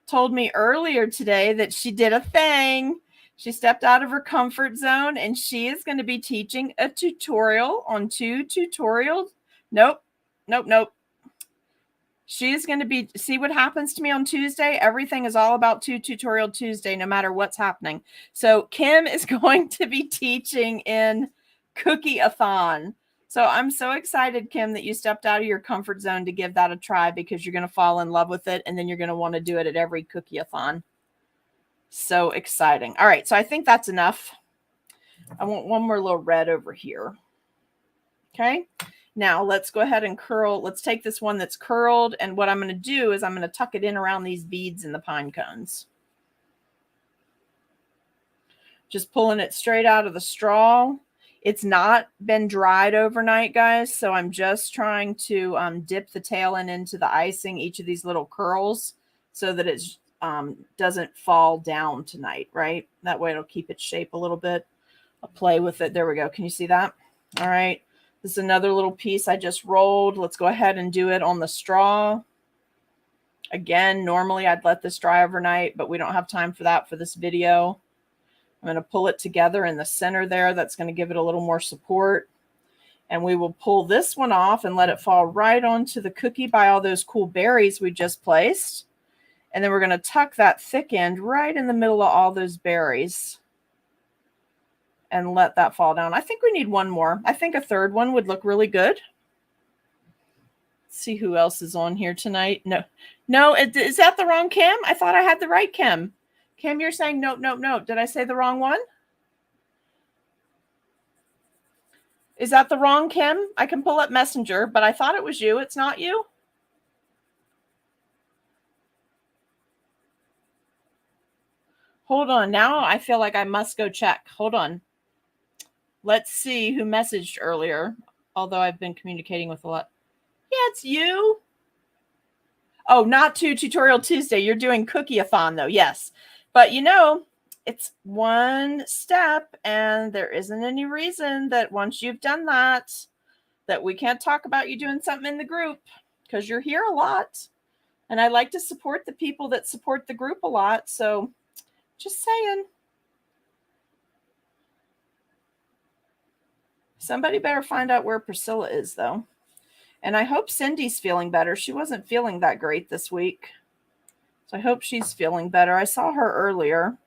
told me earlier today that she did a thing. She stepped out of her comfort zone, and she is going to be teaching a tutorial on Nope. She is going to be, see what happens to me on Tuesday? Everything is all about Tutorial Tuesday, no matter what's happening. So Kim is going to be teaching in Cookie-a-thon. So I'm so excited, Kim, that you stepped out of your comfort zone to give that a try, because you're going to fall in love with it, and then you're going to want to do it at every Cookie-a-thon. So exciting. All right, so I think that's enough. I want one more little red over here. Okay. Now let's go ahead and curl. Let's take this one that's curled. And what I'm going to do is I'm going to tuck it in around these beads in the pine cones. Just pulling it straight out of the straw. It's not been dried overnight, guys. So I'm just trying to dip the tail end into the icing, each of these little curls, so that it doesn't fall down tonight, right? That way it'll keep its shape a little bit. I'll play with it. There we go. Can you see that? All right. This is another little piece I just rolled. Let's go ahead and do it on the straw. Again, normally I'd let this dry overnight, but we don't have time for that for this video. I'm going to pull it together in the center there. That's going to give it a little more support. And we will pull this one off and let it fall right onto the cookie by all those cool berries we just placed. And then we're going to tuck that thick end right in the middle of all those berries and let that fall down. I think we need one more. I think a third one would look really good. Let's see who else is on here tonight. No, is that the wrong Kim? I thought I had the right Kim. Kim, you're saying no. Did I say the wrong one? Is that the wrong Kim? I can pull up Messenger, but I thought it was you. It's not you? Hold on. Now I feel like I must go check. Hold on. Let's see who messaged earlier, although I've been communicating with a lot. Yeah, it's you. Oh, not Tutorial Tuesday. You're doing Cookie-a-thon, though. Yes. But, you know, it's one step, and there isn't any reason that once you've done that we can't talk about you doing something in the group, because you're here a lot. And I like to support the people that support the group a lot. So just saying. Somebody better find out where Priscilla is, though. And I hope Cindy's feeling better. She wasn't feeling that great this week. So I hope she's feeling better. I saw her earlier.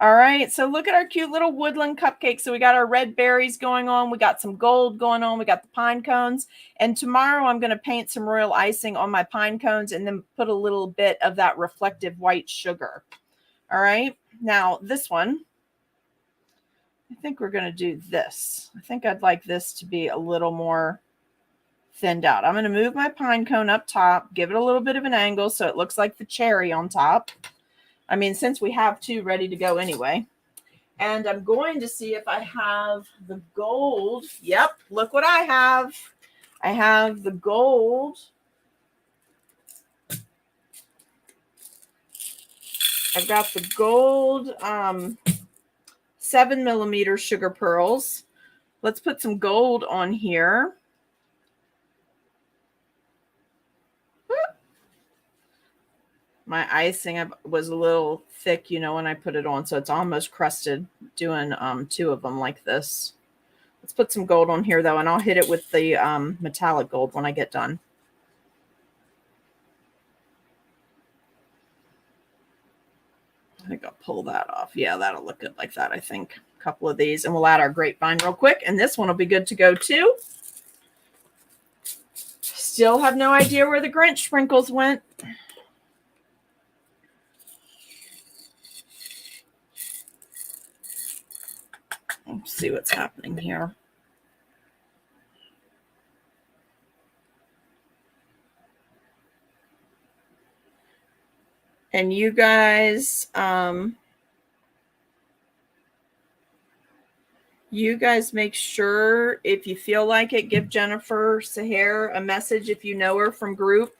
All right. So look at our cute little woodland cupcake. So we got our red berries going on. We got some gold going on. We got the pine cones. And tomorrow I'm going to paint some royal icing on my pine cones and then put a little bit of that reflective white sugar. All right. Now this one, I think we're going to do this. I think I'd like this to be a little more thinned out. I'm going to move my pine cone up top, give it a little bit of an angle so it looks like the cherry on top. I mean, since we have two ready to go anyway. And I'm going to see if I have the gold. Yep, look what I have. I have the gold. I've got the gold 7mm sugar pearls. Let's put some gold on here. My icing was a little thick, you know, when I put it on, so it's almost crusted, doing two of them like this. Let's put some gold on here, though, and I'll hit it with the metallic gold when I get done. I think I'll pull that off. Yeah, that'll look good like that, I think. A couple of these, and we'll add our grapevine real quick, and this one will be good to go, too. Still have no idea where the Grinch sprinkles went. Let's see what's happening here. And you guys, make sure, if you feel like it, give Jennifer Saher a message if you know her from group.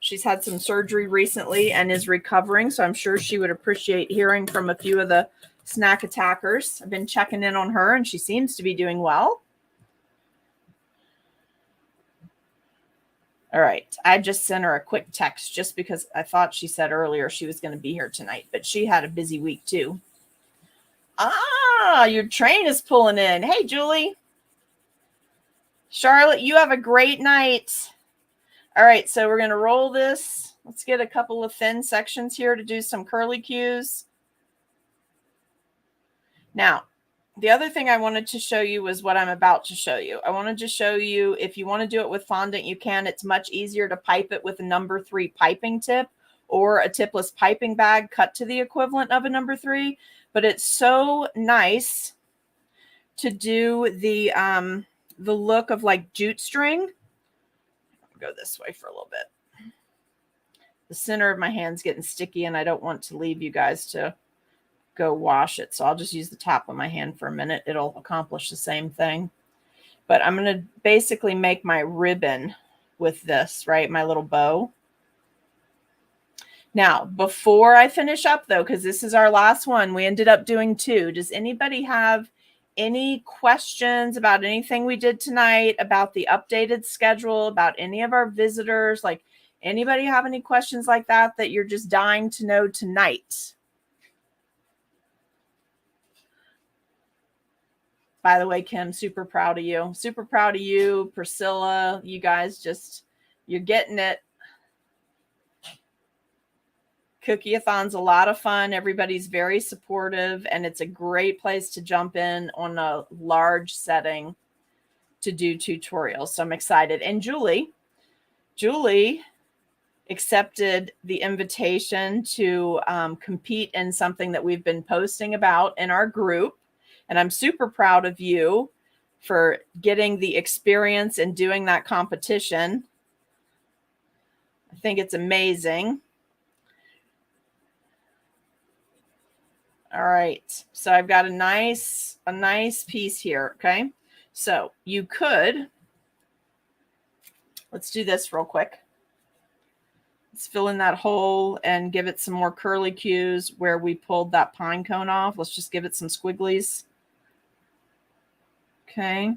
She's had some surgery recently and is recovering, so I'm sure she would appreciate hearing from a few of the snack attackers. I've been checking in on her, and she seems to be doing well. All right. I just sent her a quick text just because I thought she said earlier she was going to be here tonight, but she had a busy week too. Ah, your train is pulling in. Hey, Julie. Charlotte, you have a great night. All right, so we're going to roll this. Let's get a couple of thin sections here to do some curly cues. Now, the other thing I wanted to show you was what I'm about to show you. I wanted to show you, if you want to do it with fondant, you can. It's much easier to pipe it with a number 3 piping tip or a tipless piping bag cut to the equivalent of a number 3. But it's so nice to do the look of like jute string. I'll go this way for a little bit. The center of my hand's getting sticky and I don't want to leave you guys to go wash it. So I'll just use the top of my hand for a minute. It'll accomplish the same thing. But I'm going to basically make my ribbon with this, right? My little bow. Now, before I finish up though, because this is our last one, we ended up doing 2. Does anybody have any questions about anything we did tonight, about the updated schedule, about any of our visitors? Like, anybody have any questions like that that you're just dying to know tonight? By the way, Kim, super proud of you. Super proud of you, Priscilla. You guys just, you're getting it. Cookie-a-thon's a lot of fun. Everybody's very supportive, and it's a great place to jump in on a large setting to do tutorials. So I'm excited. And Julie accepted the invitation to compete in something that we've been posting about in our group. And I'm super proud of you for getting the experience and doing that competition. I think it's amazing. All right. So I've got a nice piece here. Okay. So you could, let's do this real quick. Let's fill in that hole and give it some more curly cues where we pulled that pine cone off. Let's just give it some squigglies. Okay.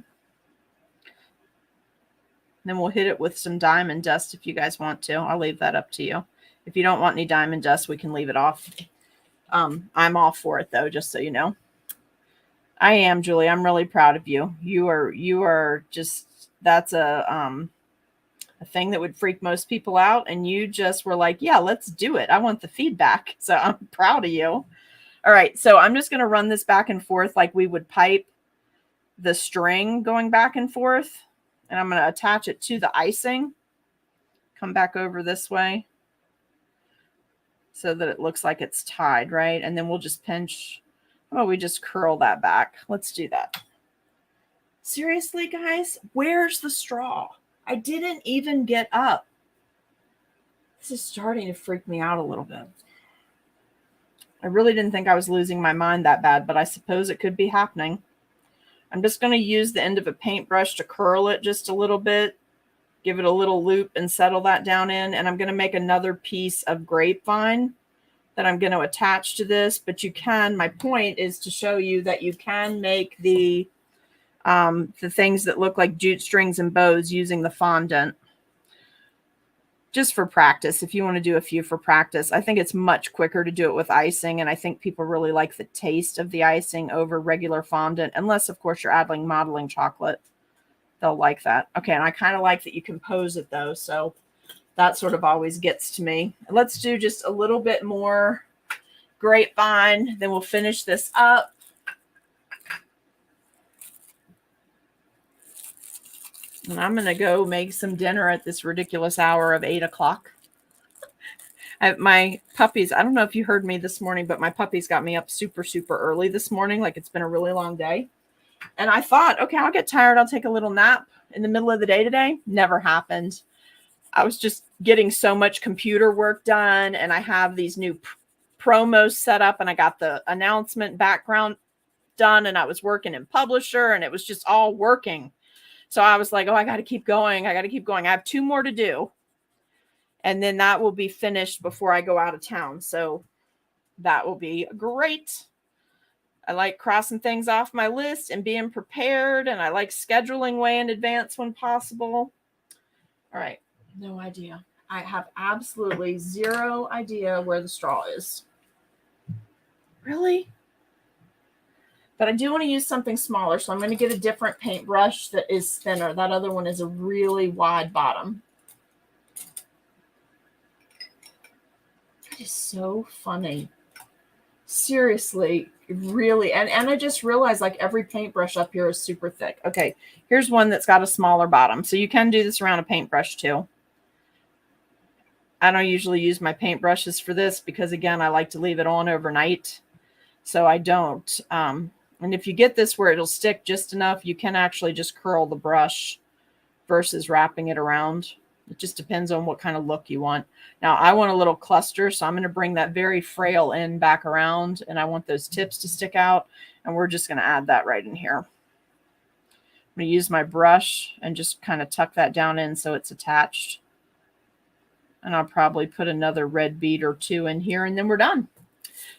Then we'll hit it with some diamond dust if you guys want to. I'll leave that up to you. If you don't want any diamond dust, we can leave it off. I'm all for it though, just so you know. I am, Julie. I'm really proud of you. You are just, that's a thing that would freak most people out. And you just were like, yeah, let's do it. I want the feedback. So I'm proud of you. All right. So I'm just going to run this back and forth like we would pipe the string going back and forth. And I'm going to attach it to the icing. Come back over this way so that it looks like it's tied, right? And then we'll just pinch. Oh, we just curl that back. Let's do that. Seriously, guys, where's the straw? I didn't even get up. This is starting to freak me out a little bit. I really didn't think I was losing my mind that bad, but I suppose it could be happening. I'm just going to use the end of a paintbrush to curl it just a little bit, give it a little loop and settle that down in. And I'm going to make another piece of grapevine that I'm going to attach to this. But you can, my point is to show you that you can make the things that look like jute strings and bows using the fondant. Just for practice, if you want to do a few for practice. I think it's much quicker to do it with icing, and I think people really like the taste of the icing over regular fondant, unless, of course, you're adding modeling chocolate. They'll like that. Okay, and I kind of like that you compose it, though, so that sort of always gets to me. Let's do just a little bit more grapevine, then we'll finish this up. And I'm going to go make some dinner at this ridiculous hour of 8 o'clock. My puppies, I don't know if you heard me this morning, but my puppies got me up super, super early this morning. Like, it's been a really long day. And I thought, okay, I'll get tired. I'll take a little nap in the middle of the day today. Never happened. I was just getting so much computer work done. And I have these new promos set up. And I got the announcement background done. And I was working in Publisher. And it was just all working. So I was like, oh, I got to keep going. I got to keep going. I have 2 more to do. And then that will be finished before I go out of town. So that will be great. I like crossing things off my list and being prepared. And I like scheduling way in advance when possible. All right. No idea. I have absolutely zero idea where the straw is. Really? But I do want to use something smaller, so I'm going to get a different paintbrush that is thinner. That other one is a really wide bottom. That is so funny. Seriously, really. And I just realized like every paintbrush up here is super thick. Okay, here's one that's got a smaller bottom. So you can do this around a paintbrush too. I don't usually use my paintbrushes for this because, again, I like to leave it on overnight. So I don't. And if you get this where it'll stick just enough, you can actually just curl the brush versus wrapping it around. It just depends on what kind of look you want. Now, I want a little cluster, so I'm going to bring that very frail end back around, and I want those tips to stick out, and we're just going to add that right in here. I'm going to use my brush and just kind of tuck that down in so it's attached. And I'll probably put another red bead or two in here, and then we're done.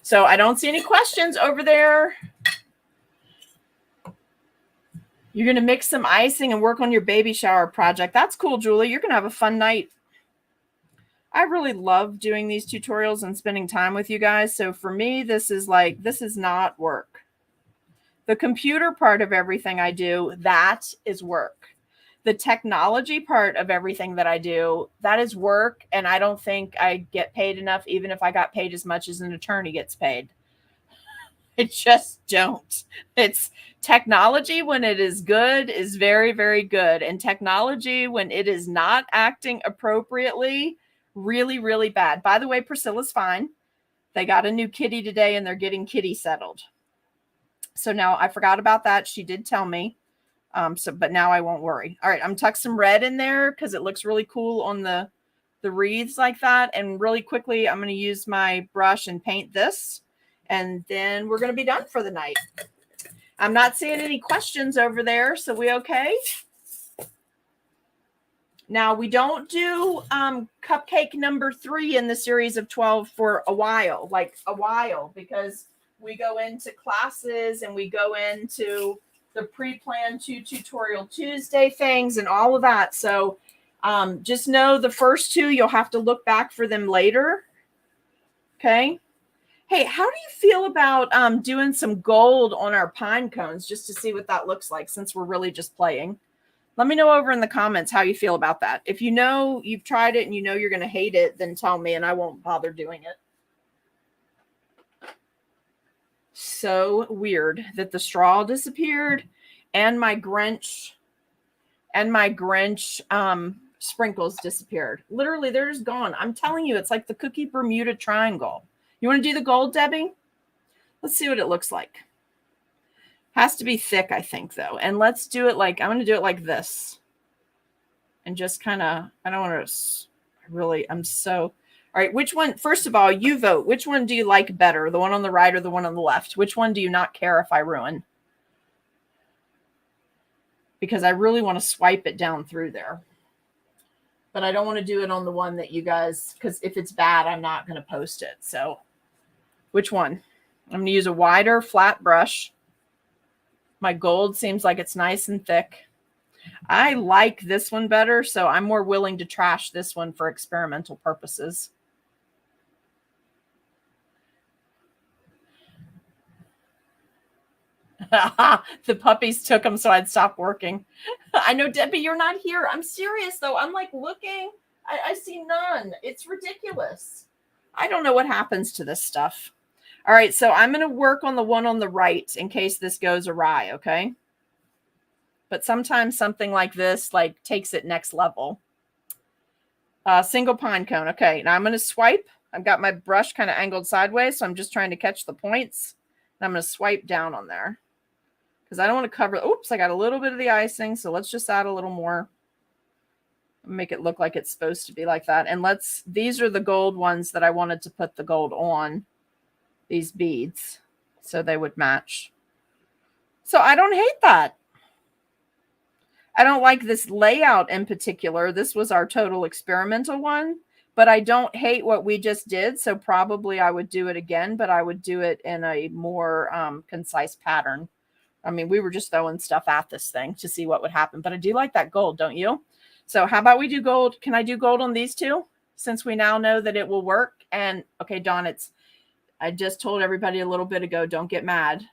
So I don't see any questions over there. You're going to mix some icing and work on your baby shower project. That's cool, Julie. You're going to have a fun night. I really love doing these tutorials and spending time with you guys. So for me, this is not work. The computer part of everything I do, that is work. The technology part of everything that I do, that is work. And I don't think I get paid enough, even if I got paid as much as an attorney gets paid. I just don't. It's technology when it is good is very, very good. And technology when it is not acting appropriately, really, really bad. By the way, Priscilla's fine. They got a new kitty today and they're getting kitty settled. So now I forgot about that. She did tell me. But now I won't worry. All right, I'm tuck some red in there because it looks really cool on the wreaths like that. And really quickly, I'm going to use my brush and paint this. And then we're going to be done for the night. I'm not seeing any questions over there. So we okay? Now, we don't do cupcake number 3 in the series of 12 for a while, because we go into classes and we go into the pre-planned tutorial Tuesday things and all of that. So just know the first 2, you'll have to look back for them later. Okay. Hey, how do you feel about doing some gold on our pine cones just to see what that looks like since we're really just playing? Let me know over in the comments how you feel about that. If you know you've tried it and you know you're going to hate it, then tell me and I won't bother doing it. So weird that the straw disappeared and my Grinch sprinkles disappeared. Literally, they're just gone. I'm telling you, it's like the Cookie Bermuda Triangle. You want to do the gold, Debbie? Let's see what it looks like. Has to be thick, I think, though. And let's do it like, I'm going to do it like this. And just kind of, I don't want to really, I'm so, all right, which one, first of all, you vote. Which one do you like better? The one on the right or the one on the left? Which one do you not care if I ruin? Because I really want to swipe it down through there. But I don't want to do it on the one that you guys, because if it's bad, I'm not going to post it. So which one? I'm going to use a wider flat brush. My gold seems like it's nice and thick. I like this one better, so I'm more willing to trash this one for experimental purposes. The puppies took them so I'd stop working. I know, Debbie, you're not here. I'm serious, though. I'm like looking. I see none. It's ridiculous. I don't know what happens to this stuff. All right, so I'm going to work on the one on the right in case this goes awry, okay? But sometimes something like this like takes it next level. Single pine cone. Okay, now I'm going to swipe. I've got my brush kind of angled sideways, so I'm just trying to catch the points. And I'm going to swipe down on there because I don't want to cover. Oops, I got a little bit of the icing, so let's just add a little more. Make it look like it's supposed to be like that. And these are the gold ones that I wanted to put the gold on, these beads, so they would match. So I don't hate that. I don't like this layout in particular. This was our total experimental one, but I don't hate what we just did. So probably I would do it again, but I would do it in a more concise pattern. I mean, we were just throwing stuff at this thing to see what would happen, but I do like that gold, don't you? So how about we do gold? Can I do gold on these two? Since we now know that it will work. And okay, Dawn, I just told everybody a little bit ago, don't get mad.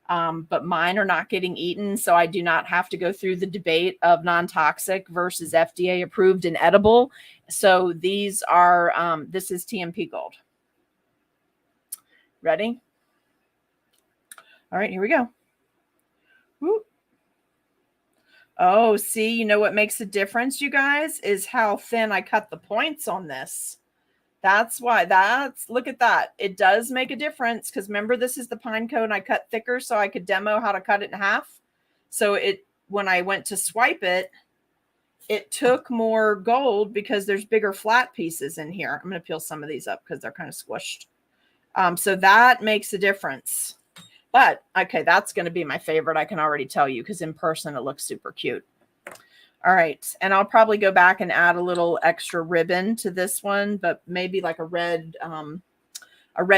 But mine are not getting eaten, so I do not have to go through the debate of non-toxic versus FDA approved and edible. So these are, this is TMP Gold. Ready? All right, here we go. Whoop. Oh, see, you know what makes a difference, you guys, is how thin I cut the points on this. That's why look at that. It does make a difference because remember, this is the Pinecone I cut thicker so I could demo how to cut it in half. So when I went to swipe it, it took more gold because there's bigger flat pieces in here. I'm going to peel some of these up because they're kind of squished. So that makes a difference. But okay, that's going to be my favorite. I can already tell you because in person it looks super cute. All right. And I'll probably go back and add a little extra ribbon to this one, but maybe like a red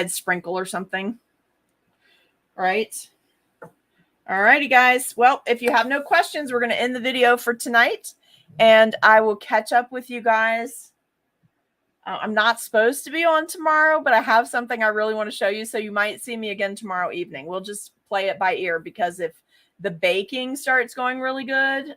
sprinkle or something. All right. All righty, guys. Well, if you have no questions, we're going to end the video for tonight and I will catch up with you guys. I'm not supposed to be on tomorrow, but I have something I really want to show you. So you might see me again tomorrow evening. We'll just play it by ear because if the baking starts going really good,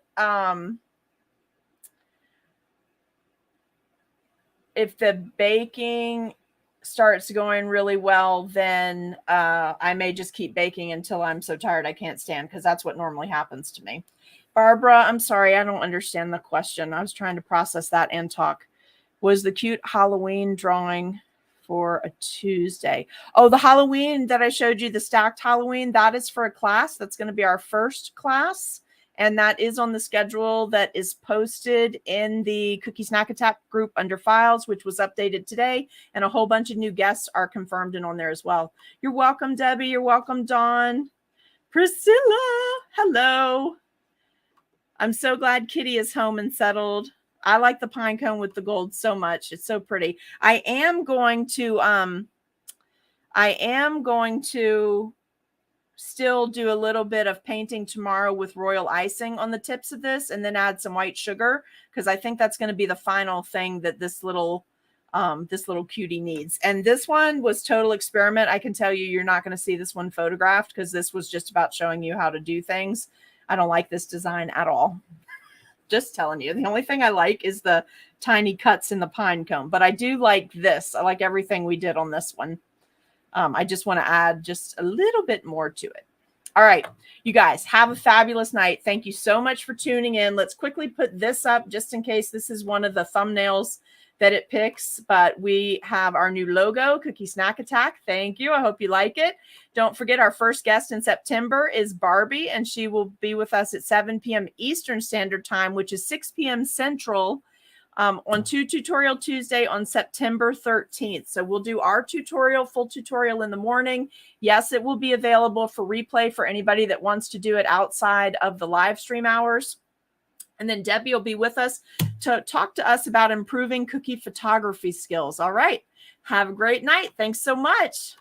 if the baking starts going really well, then I may just keep baking until I'm so tired I can't stand, because that's what normally happens to me. Barbara, I'm sorry, I don't understand the question. I was trying to process that and talk. Was the cute Halloween drawing for a Tuesday? Oh, the Halloween that I showed you, the stacked Halloween, that is for a class. That's going to be our first class. And that is on the schedule that is posted in the Cookie Snack Attack group under files, which was updated today. And a whole bunch of new guests are confirmed and on there as well. You're welcome, Debbie. You're welcome, Dawn. Priscilla, hello. I'm so glad Kitty is home and settled. I like the Pinecone with the gold so much. It's so pretty. I am going to still do a little bit of painting tomorrow with royal icing on the tips of this and then add some white sugar, because I think that's going to be the final thing that this little cutie needs. And this one was total experiment. I can tell you, you're not going to see this one photographed because this was just about showing you how to do things. I don't like this design at all. Just telling you. The only thing I like is the tiny cuts in the Pinecone, but I do like this. I like everything we did on this one. I just want to add just a little bit more to it. All right, you guys have a fabulous night. Thank you so much for tuning in. Let's quickly put this up just in case this is one of the thumbnails that it picks, but we have our new logo, Cookie Snack Attack. Thank you. I hope you like it. Don't forget, our first guest in September is Barbie, and she will be with us at 7 p.m. Eastern Standard Time, which is 6 p.m. Central, on Tutorial Tuesday on September 13th. So we'll do our full tutorial in the morning. Yes, it will be available for replay for anybody that wants to do it outside of the live stream hours. And then Debbie will be with us to talk to us about improving cookie photography skills. All right. Have a great night. Thanks so much.